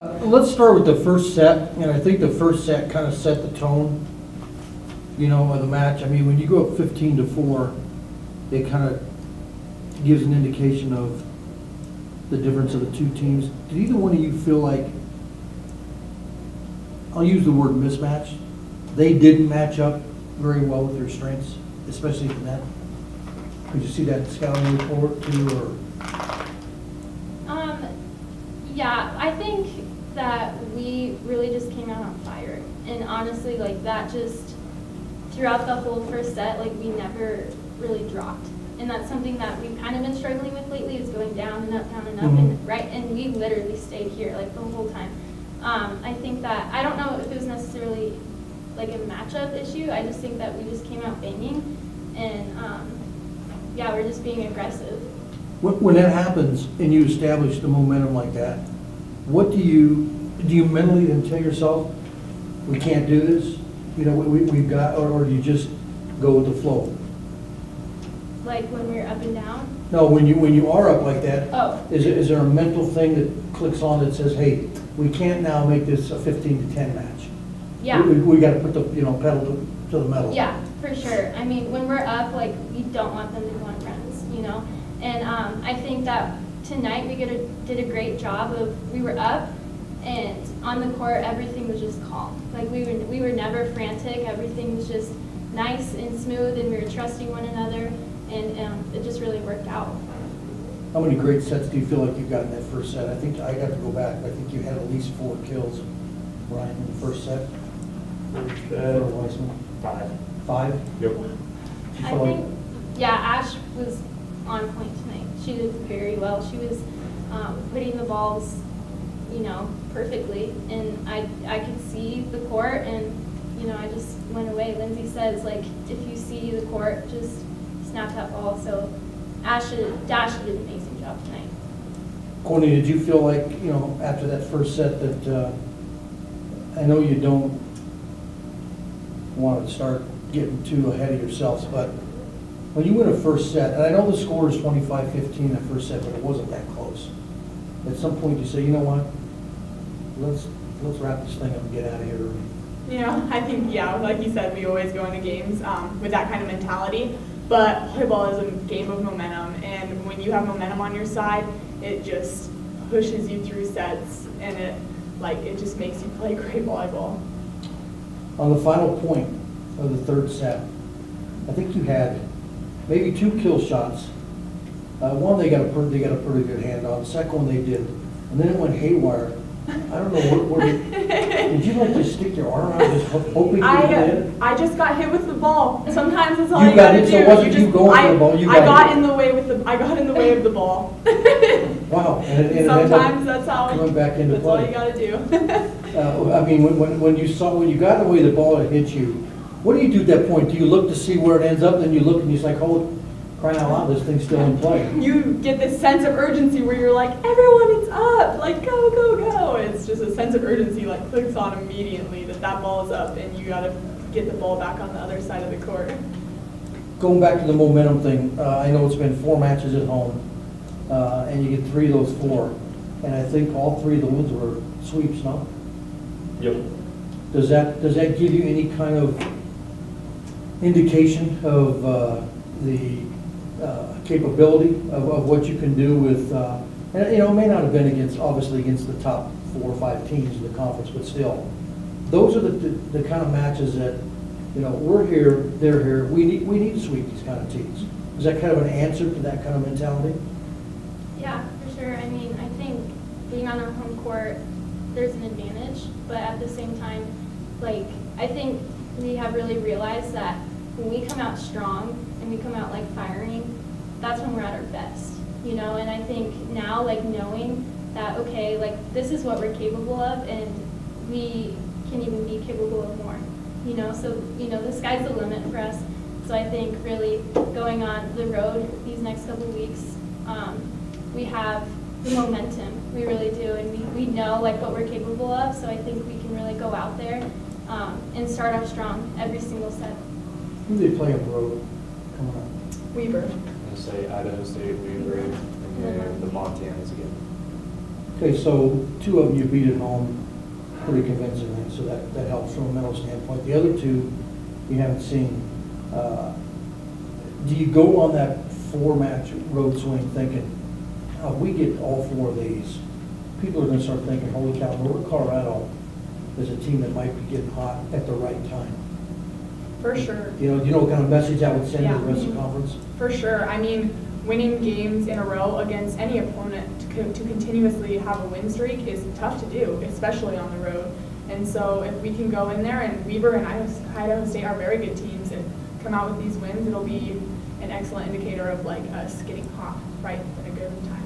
Let's start with the first set, and I think the first set kind of set the tone, of the match. I mean, when you go up 15-4, it kind of gives an indication of the difference of the two teams. Did either one of you feel like, I'll use the word mismatch, they didn't match up very well with their strengths, especially at the net? Could you see that scouting report too, or? Yeah, I think that we really just came out on fire. And honestly, like that just, throughout the whole first set, like we never really dropped. And that's something that we've kind of been struggling with lately, is going down and up, down and up, and we literally stayed here like the whole time. I think that, I don't know if it was necessarily like a matchup issue, I just think that we just came out banging, and yeah, we're just being aggressive. When that happens and you establish the momentum like that, what do you mentally then tell yourself, we can't do this? We've got, or do you just go with the flow? Like when we're up and down? No, when you are up like that, Oh. is there a mental thing that clicks on that says, hey, we can't now make this a 15-10 match? Yeah. We got to put the pedal to the metal. Yeah, for sure. I mean, when we're up, like we don't want them to go on runs, And I think that tonight we did a great job of, we were up, and on the court everything was just calm. Like we were never frantic. Everything was just nice and smooth, and we were trusting one another, and it just really worked out. How many great sets do you feel like you got in that first set? I think I got to go back. I think you had at least 4 kills, Brian, in the first set. For Weissmann. 5. 5? Yep. I think, yeah, Ash was on point tonight. She did very well. She was putting the balls, perfectly, and I could see the court, and I just went away. Lindsay says, like, if you see the court, just snap that ball. So Dash did an amazing job tonight. Kortney, did you feel like, after that first set that, I know you don't want to start getting too ahead of yourselves, but when you win a first set, and I know the score is 25-15 that first set, but it wasn't that close. At some point you say, you know what, let's wrap this thing up and get out of here. I think, like you said, we always go into games with that kind of mentality, but volleyball is a game of momentum, and when you have momentum on your side, it just pushes you through sets, and it just makes you play great volleyball. On the final point of the third set, I think you had maybe 2 kill shots. One they got a pretty good hand on. The second one they didn't, and then it went haywire. I don't know what did you like just stick your arm out, just hoping to get in? I just got hit with the ball. Sometimes that's all You you got gotta it, do. so it wasn't you going for the ball, you I got got hit. in the way of the ball. Wow. And it Sometimes that's how coming back into that's play. all you gotta do. I mean, when you got in the way of the ball that hit you, what do you do at that point? Do you look to see where it ends up, then you look and you're like, holy crying out loud, this thing's still in play? You get this sense of urgency where you're like, everyone, it's up, like go, go, go. It's just a sense of urgency like clicks on immediately that ball is up, and you gotta get the ball back on the other side of the court. Going back to the momentum thing, I know it's been 4 matches at home, and you get 3 of those 4, and I think all 3 of the wins were sweeps, no? Yep. Does that give you any kind of indication of the capability of what you can do with, and it may not have been obviously against the top 4 or 5 teams in the conference, but still, those are the kind of matches that, we're here, they're here, we need to sweep these kind of teams. Is that kind of an answer to that kind of mentality? Yeah, for sure. I mean, I think being on our home court, there's an advantage, but at the same time, like, I think we have really realized that when we come out strong and we come out like firing, that's when we're at our best, and I think now, like, knowing that, okay, like, this is what we're capable of, and we can even be capable of more, so, the sky's the limit for us. So I think really going on the road these next couple of weeks, we have the momentum, we really do, and we know, like, what we're capable of, so I think we can really go out there and start off strong every single set. Who do they play on the road coming up? Weaver. I'm going to say Idaho State, Weaver, and the Montanas again. Okay, so 2 of them you beat at home pretty convincingly, so that helps from a mental standpoint. The other 2 you haven't seen. Do you go on that 4-match road swing thinking, oh, if we get all 4 of these, people are gonna start thinking, holy cow, North Colorado is a team that might be getting hot at the right time. For sure. You know what kind of message that would send to the Yeah. rest of the conference? For sure. I mean, winning games in a row against any opponent to continuously have a win streak is tough to do, especially on the road. And so if we can go in there, and Weber and Idaho State are very good teams, and come out with these wins, it'll be an excellent indicator of like us getting hot right at a good time.